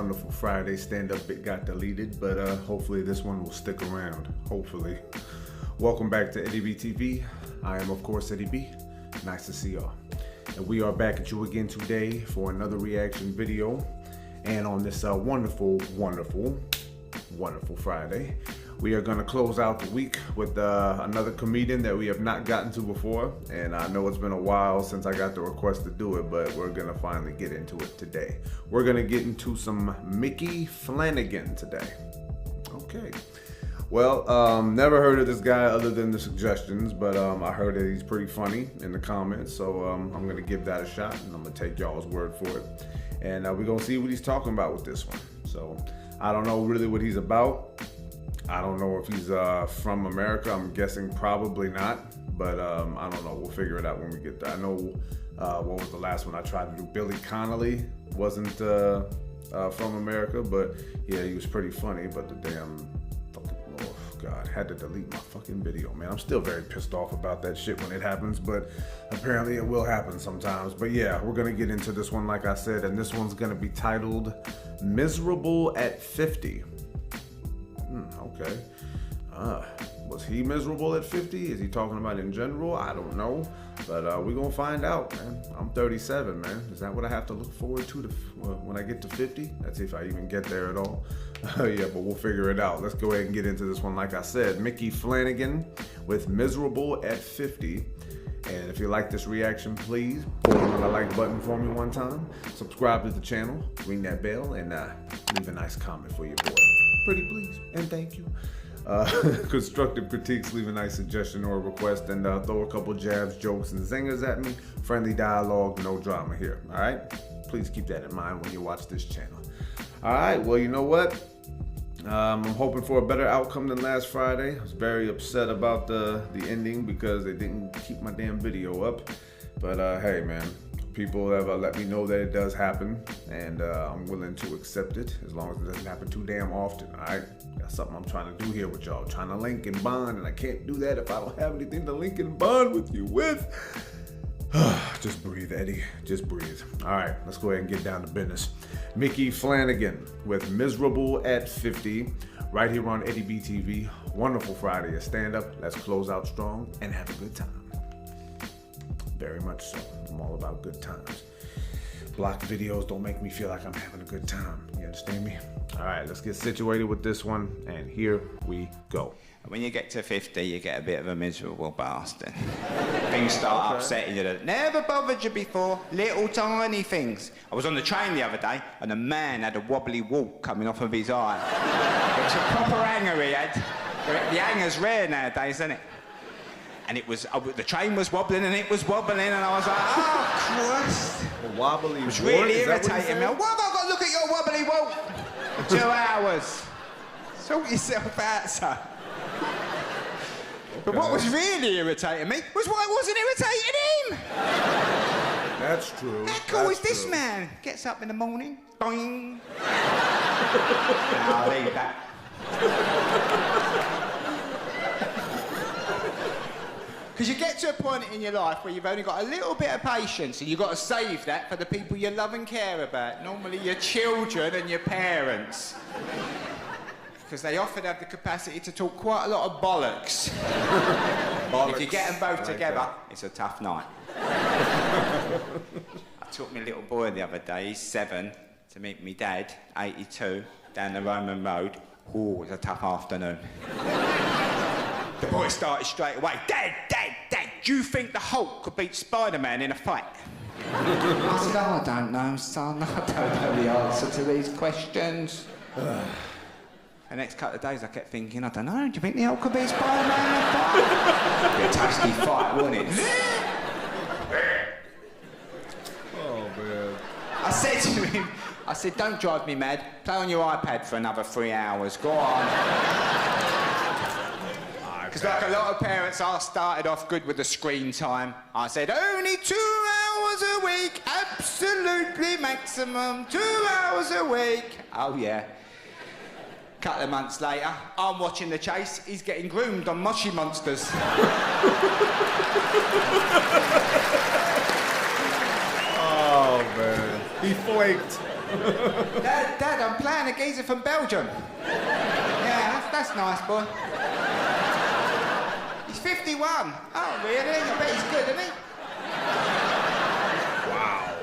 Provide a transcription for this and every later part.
wonderful Friday stand-up bit got deleted, but hopefully this one will stick around. Hopefully. Welcome back to Eddie B TV. I am, of course, Eddie B. Nice to see y'all. And we are back at you again today for another reaction video. And on this wonderful Friday, we are going to close out the week with another comedian that we have not gotten to before. And I know it's been a while since I got the request to do it, but we're going to finally get into it today. We're going to get into some Micky Flanagan today. Okay. Well, never heard of this guy other than the suggestions, but I heard that he's pretty funny in the comments, so I'm going to give that a shot, and I'm going to take y'all's word for it. And we're going to see what he's talking about with this one. So I don't know really what he's about. I don't know if he's from America. I'm guessing probably not, but I don't know. We'll figure it out when we get there. I know, what was the last one I tried to do? Billy Connolly wasn't from America, but yeah, he was pretty funny, but the damn... God, had to delete my fucking video, man. I'm still very pissed off about that shit when it happens, but apparently it will happen sometimes. But yeah, we're gonna get into this one, like I said, and this one's gonna be titled Miserable at 50. Okay. Was he miserable at 50? Is he talking about in general? I don't know, but we're gonna find out, man. I'm 37, man. Is that what I have to look forward to when I get to 50? That's if I even get there at all. Yeah, but we'll figure it out. Let's go ahead and get into this one. Like I said, Micky Flanagan with Miserable at 50. And if you like this reaction, please pull on the like button for me one time. Subscribe to the channel, ring that bell, and leave a nice comment for your boy. Pretty please, and thank you. Constructive critiques, leave a nice suggestion or a request, and throw a couple jabs, jokes, and zingers at me. Friendly dialogue, no drama here, all right? Please keep that in mind when you watch this channel. All right, well, you know what? I'm hoping for a better outcome than last Friday. I was very upset about the ending because they didn't keep my damn video up. But hey, man, people have let me know that it does happen, and I'm willing to accept it as long as it doesn't happen too damn often, all right? That's something I'm trying to do here with y'all, trying to link and bond, and I can't do that if I don't have anything to link and bond with you with. Just breathe, Eddie. Just breathe. All right, let's go ahead and get down to business. Micky Flanagan with Miserable at 50, right here on Eddie B TV. Wonderful Friday, a stand-up. Let's close out strong and have a good time. Very much so. I'm all about good times. Blocked videos don't make me feel like I'm having a good time. You understand me? All right, let's get situated with this one, and here we go. When you get to 50, you get a bit of a miserable bastard. Things start upsetting you that never bothered you before. Little tiny things. I was on the train the other day, and a man had a wobbly wart coming off of his eye. It was a proper hanger he had. The hanger's rare nowadays, isn't it? And it was, the train was wobbling, and it was wobbling, and I was like, oh, Christ. A wobbly wart? It was really irritating me. What have I got to look at your wobbly wart for 2 hours? Sort yourself out, son. But what was really irritating me was why it wasn't irritating him. That's true. How cool is this man? Gets up in the morning, boing. I'll leave that. Because you get to a point in your life where you've only got a little bit of patience, and you've got to save that for the people you love and care about. Normally your children and your parents. Because they often have the capacity to talk quite a lot of bollocks. Bollocks. If you get them both together, it's a tough night. I took my little boy the other day, he's 7, to meet me dad, 82, down the Roman Road. Oh, it was a tough afternoon. The boy started straight away, Dad, do you think the Hulk could beat Spider-Man in a fight? I said, oh, I don't know, son, I don't know the answer to these questions. The next couple of days I kept thinking, I don't know, do you think the Hulk could beat Spider-Man in a fight? Be a tasty fight, wouldn't it? Oh, man. I said to him, I said, don't drive me mad, play on your iPad for another 3 hours, go on. Because like a lot of parents, I started off good with the screen time. I said, only 2 hours a week, absolutely maximum, 2 hours a week. Oh, yeah. Couple of months later, I'm watching the chase, he's getting groomed on Moshi Monsters. Oh, man. He flaked. Dad, I'm playing a geezer from Belgium. Yeah, that's nice, boy. He's 51. Oh, really? I bet he's good, isn't he? Wow.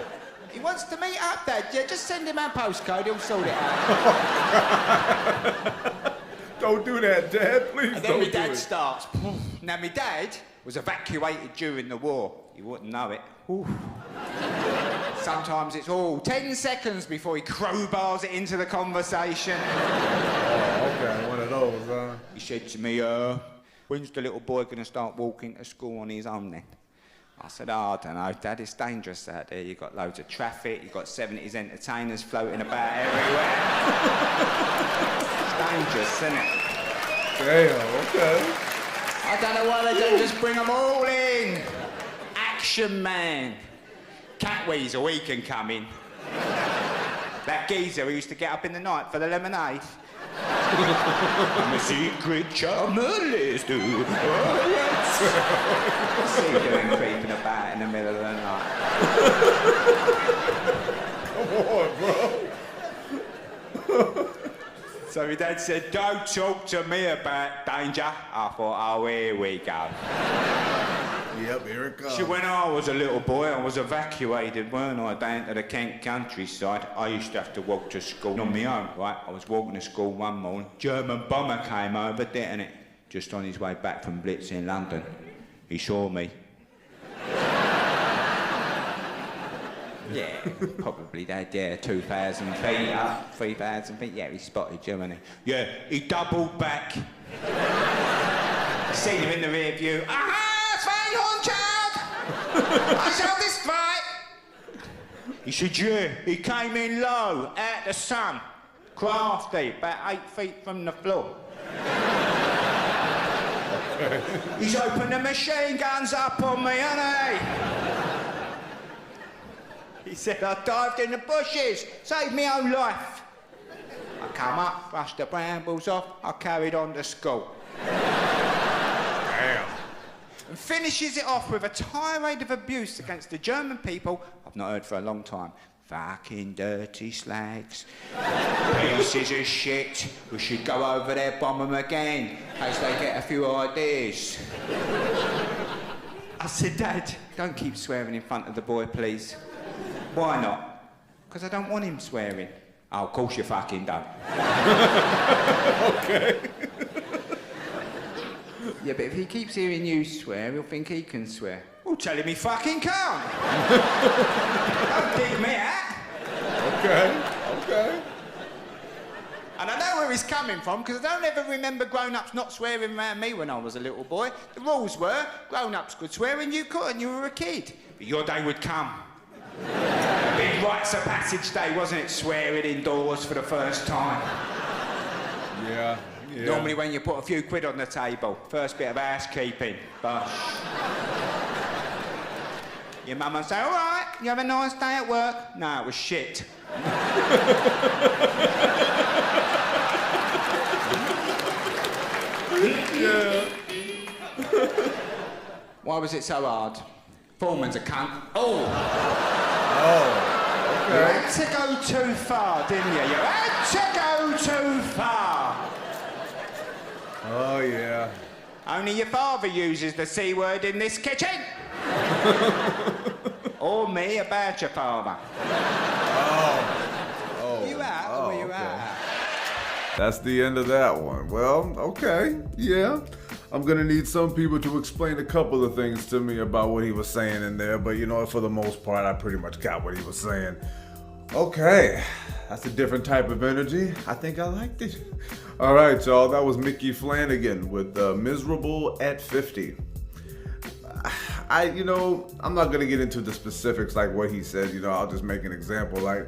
He wants to meet up, Dad. Yeah, just send him our postcode. He'll sort it out. Don't do that, Dad. Please And don't then my do dad it. starts. Now, my dad was evacuated during the war. You wouldn't know it. Ooh. Sometimes it's all 10 seconds before he crowbars it into the conversation. Oh, okay, one of those, huh? He said to me, when's the little boy going to start walking to school on his own then? I said, I don't know, Dad, it's dangerous out there. You've got loads of traffic, you've got 70s entertainers floating about everywhere. It's dangerous, isn't it? Damn, okay. I don't know why they don't just bring them all in. Action man. Cat Weasel, he can come in. That geezer who used to get up in the night for the lemonade. I'm a secret journalist. I see you doing creeping about in the middle of the night. Come on, bro. So my dad said, don't talk to me about danger. I thought, oh, here we go. Yep, here it comes. See, when I was a little boy, I was evacuated, weren't I, down to the Kent countryside. I used to have to walk to school on my own, right? I was walking to school one morning. German bomber came over, didn't it? Just on his way back from Beatz in London. He saw me. Yeah, probably that, yeah, 2,000 feet up, 3,000 feet. Yeah, he spotted Germany. Yeah, he doubled back. Seen him in the rear view. Aha! Child! I shall this fight! He said, yeah, he came in low, out the sun. Crafty, about 8 feet from the floor. He's opened the machine guns up on me, hasn't he? He said, I dived in the bushes, saved my own life. I come up, brushed the brambles off, I carried on to school. Damn. And finishes it off with a tirade of abuse against the German people I've not heard for a long time. Fucking dirty slags. Pieces of shit. We should go over there, bomb them again, in case they get a few ideas. I said, Dad, don't keep swearing in front of the boy, please. Why not? Because I don't want him swearing. Oh, of course you fucking don't. Okay. Yeah, but if he keeps hearing you swear, he'll think he can swear. Well, tell him he fucking can't. Don't dig me out. Okay. And I know where he's coming from, because I don't ever remember grown-ups not swearing around me when I was a little boy. The rules were, grown-ups could swear and you couldn't, you were a kid. But your day would come. A big rites of passage day, wasn't it? Swearing indoors for the first time. Yeah. Normally when you put a few quid on the table, first bit of housekeeping, bosh. Your mum would say, all right, you have a nice day at work? No, it was shit. Yeah. Why was it so hard? Foreman's a cunt. Oh, Okay. you had to go too far, didn't you? You had to go too far. Oh, yeah. Only your father uses the C word in this kitchen. Or me about your father. Oh. Were you out or were you okay. out? That's the end of that one. Well, okay, yeah. I'm gonna need some people to explain a couple of things to me about what he was saying in there, but you know, for the most part, I pretty much got what he was saying. Okay, that's a different type of energy. I think I liked it. All right, y'all, that was Micky Flanagan with Miserable at 50. I'm not gonna get into the specifics like what he said, I'll just make an example. Like,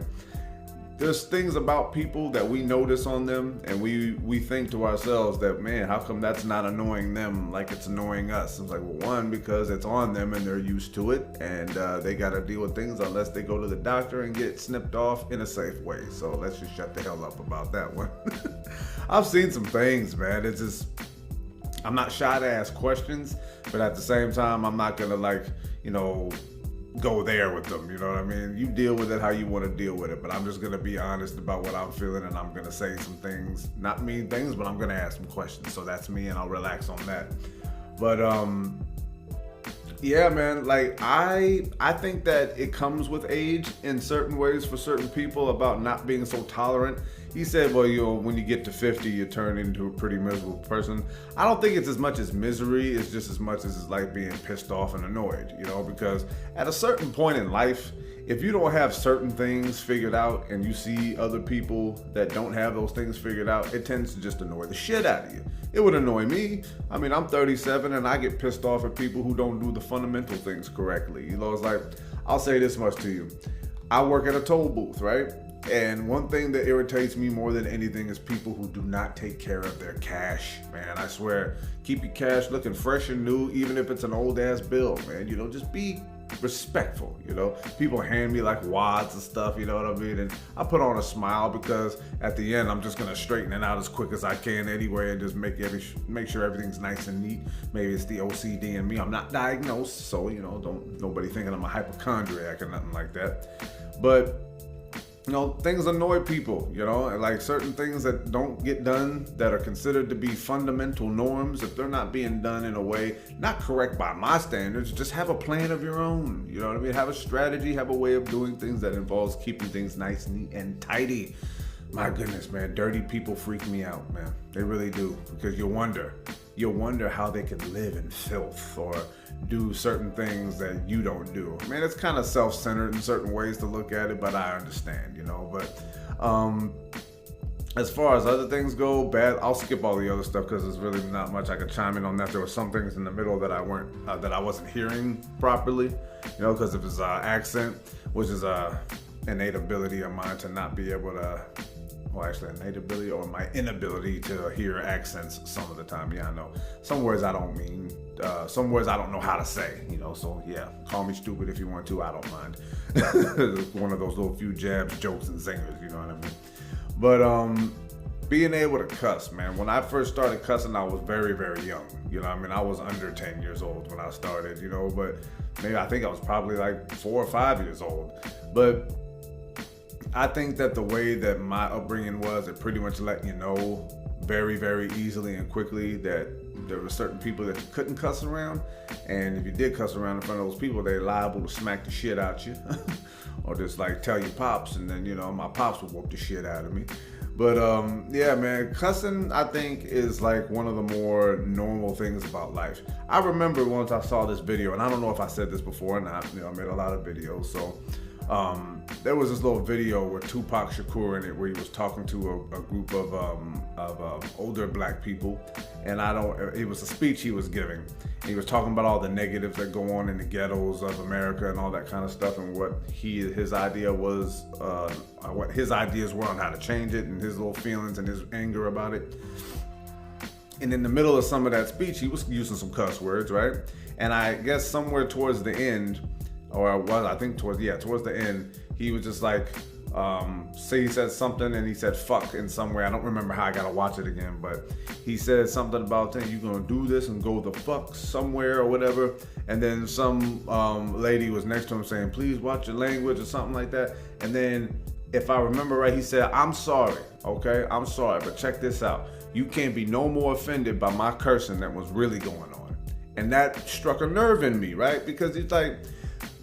there's things about people that we notice on them and we think to ourselves that, man, how come that's not annoying them like it's annoying us? It's like, well, one, because it's on them and they're used to it, and they gotta deal with things unless they go to the doctor and get snipped off in a safe way. So let's just shut the hell up about that one. I've seen some things, man. It's just, I'm not shy to ask questions, but at the same time, I'm not gonna go there with them, you know what I mean? You deal with it how you want to deal with it, but I'm just going to be honest about what I'm feeling, and I'm going to say some things, not mean things, but I'm going to ask some questions. So that's me, and I'll relax on that. But yeah, man, like I think that it comes with age in certain ways for certain people about not being so tolerant. He said, well, you know, when you get to 50, you turn into a pretty miserable person. I don't think it's as much as misery. It's just as much as it's like being pissed off and annoyed, you know, because at a certain point in life, if you don't have certain things figured out and you see other people that don't have those things figured out, it tends to just annoy the shit out of you. It would annoy me. I mean, I'm 37 and I get pissed off at people who don't do the fundamental things correctly. You know, it's like, I'll say this much to you. I work at a toll booth, right? And one thing that irritates me more than anything is people who do not take care of their cash, man. I swear, keep your cash looking fresh and new, even if it's an old ass bill, man. You know, just be respectful, you know. People hand me like wads and stuff, you know what I mean? And I put on a smile because at the end, I'm just gonna straighten it out as quick as I can anyway and just make sure everything's nice and neat. Maybe it's the OCD in me. I'm not diagnosed, so, you know, don't nobody thinking I'm a hypochondriac or nothing like that. But you know, things annoy people, you know, and like certain things that don't get done that are considered to be fundamental norms, if they're not being done in a way, not correct by my standards, just have a plan of your own, you know what I mean? Have a strategy, have a way of doing things that involves keeping things nice, neat, and tidy. My goodness, man, dirty people freak me out, man. They really do, because you'll wonder how they can live in filth or do certain things that you don't do. I mean, it's kind of self-centered in certain ways to look at it, but I understand, you know. But as far as other things go, I'll skip all the other stuff because there's really not much I could chime in on that. There were some things in the middle that I wasn't hearing properly, you know, because of his accent, which is a innate ability of mine to not be able to. Well, actually, an innate ability or my inability to hear accents some of the time. Yeah, I know. Some words I don't mean. Some words I don't know how to say, you know. So, yeah, call me stupid if you want to. I don't mind. One of those little few jabs, jokes, and zingers, you know what I mean? But being able to cuss, man. When I first started cussing, I was very, very young. You know what I mean? I was under 10 years old when I started, you know. But maybe I think I was probably like 4 or 5 years old. But I think that the way that my upbringing was, it pretty much let you know very, very easily and quickly that there were certain people that you couldn't cuss around. And if you did cuss around in front of those people, they're liable to smack the shit out you. Or just like tell your pops, and then, you know, my pops would whoop the shit out of me. But yeah, man, cussing, I think, is like one of the more normal things about life. I remember once I saw this video, and I don't know if I said this before or not, you know, I made a lot of videos, so there was this little video with Tupac Shakur in it where he was talking to a group of older black people, and it was a speech he was giving. He was talking about all the negatives that go on in the ghettos of America and all that kind of stuff, and what his idea was, what his ideas were on how to change it, and his little feelings and his anger about it. And in the middle of some of that speech, he was using some cuss words, right? And I guess somewhere towards the end, towards the end, he was just like, say he said something and he said fuck in some way. I don't remember how, I gotta watch it again, but he said something about, hey, you gonna do this and go the fuck somewhere or whatever. And then some lady was next to him saying, please watch your language or something like that. And then if I remember right, he said, I'm sorry, okay? I'm sorry, but check this out. You can't be no more offended by my cursing than was really going on. And that struck a nerve in me, right? Because it's like,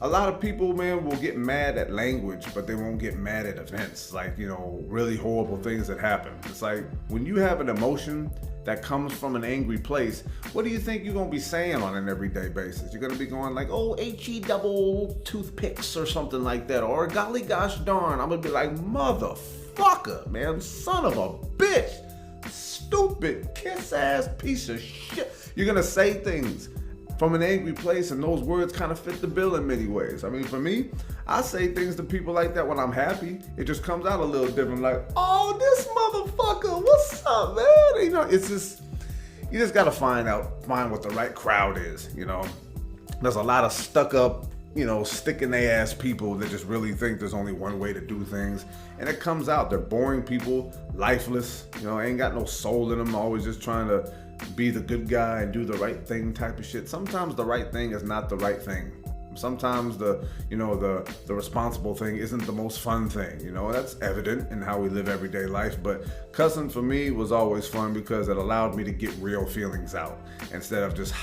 a lot of people, man, will get mad at language, but they won't get mad at events, like, you know, really horrible things that happen. It's like, when you have an emotion that comes from an angry place, what do you think you're going to be saying on an everyday basis? You're going to be going like, oh, H-E double toothpicks or something like that, or golly gosh darn. I'm going to be like, motherfucker, man, son of a bitch, stupid, kiss-ass piece of shit. You're going to say things from an angry place, and those words kind of fit the bill in many ways. I mean, for me, I say things to people like that when I'm happy. It just comes out a little different, like, oh, this motherfucker, what's up, man? You know, it's just, you just gotta find what the right crowd is, you know? There's a lot of stuck up, you know, stick in their ass people that just really think there's only one way to do things. And it comes out, they're boring people, lifeless, you know, ain't got no soul in them, always just trying to be the good guy and do the right thing type of shit. Sometimes the right thing is not the right thing. Sometimes the responsible thing isn't the most fun thing. That's evident in how we live everyday life. But cussing for me was always fun because it allowed me to get real feelings out instead of just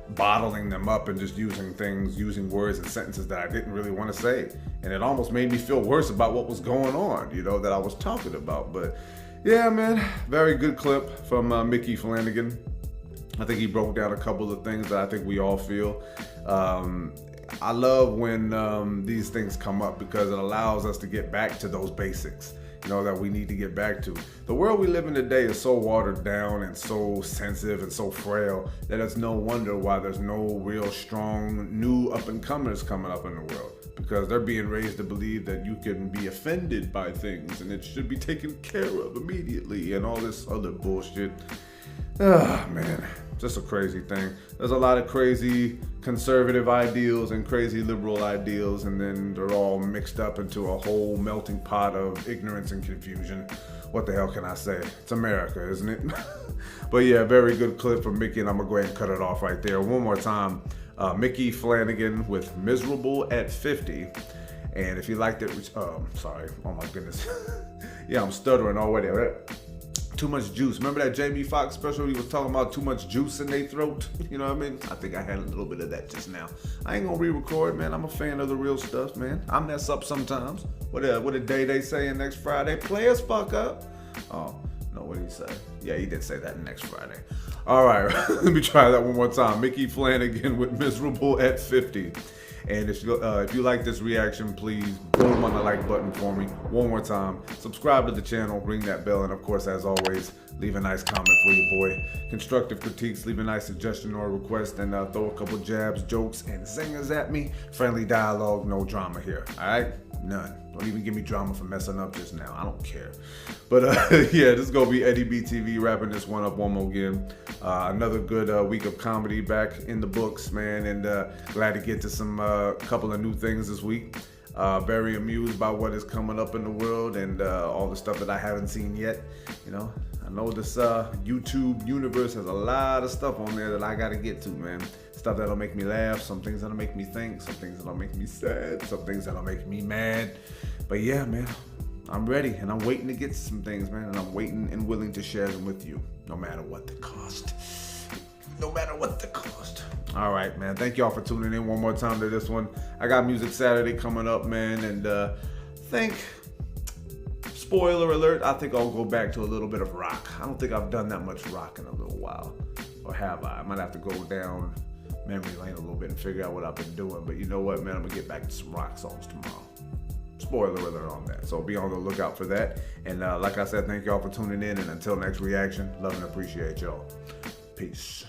bottling them up and just using words and sentences that I didn't really want to say. And it almost made me feel worse about what was going on, that I was talking about. But yeah, man, very good clip from Micky Flanagan. I think he broke down a couple of things that I think we all feel. I love when these things come up because it allows us to get back to those basics, that we need to get back to. The world we live in today is so watered down and so sensitive and so frail that it's no wonder why there's no real strong new up-and-comers coming up in the world, because they're being raised to believe that you can be offended by things and it should be taken care of immediately and all this other bullshit. Ah, man, just a crazy thing. There's a lot of crazy conservative ideals and crazy liberal ideals, and then they're all mixed up into a whole melting pot of ignorance and confusion. What the hell can I say? It's America, isn't it? But yeah, very good clip from Micky, and I'm gonna go ahead and cut it off right there. One more time, Micky Flanagan with Miserable at 50. And if you liked it, sorry, oh my goodness. Yeah, I'm stuttering already. Too much juice. Remember that Jamie Foxx special? He was talking about too much juice in their throat. You know what I mean? I think I had a little bit of that just now. I ain't gonna re-record, man. I'm a fan of the real stuff, man. I mess up sometimes. What did Day saying next Friday? Players fuck up. Oh, no, what did he say? Yeah, he did say that next Friday. All right, let me try that one more time. Micky Flanagan with Miserable at 50. And if you like this reaction, please boom on the like button for me. One more time. Subscribe to the channel, ring that bell, and of course, as always, leave a nice comment for your boy. Constructive critiques, leave a nice suggestion or request, and throw a couple jabs, jokes, and zingers at me. Friendly dialogue, no drama here. All right? None. Don't even give me drama for messing up just now. I don't care. But yeah, this is going to be Eddie B TV wrapping this one up one more again. Another good week of comedy back in the books, man. And glad to get to some couple of new things this week. Very amused by what is coming up in the world and all the stuff that I haven't seen yet. I know this YouTube universe has a lot of stuff on there that I got to get to, man. Stuff that'll make me laugh, some things that'll make me think, some things that'll make me sad, some things that'll make me mad. But yeah, man, I'm ready and I'm waiting to get to some things, man. And I'm waiting and willing to share them with you, no matter what the cost. No matter what the cost. All right, man. Thank y'all for tuning in one more time to this one. I got Music Saturday coming up, man. And spoiler alert, I think I'll go back to a little bit of rock. I don't think I've done that much rock in a little while. Or have I? I might have to go down memory lane a little bit and figure out what I've been doing. But you know what, man? I'm going to get back to some rock songs tomorrow. Spoiler alert on that. So be on the lookout for that. And like I said, thank y'all for tuning in. And until next reaction, love and appreciate y'all. Peace.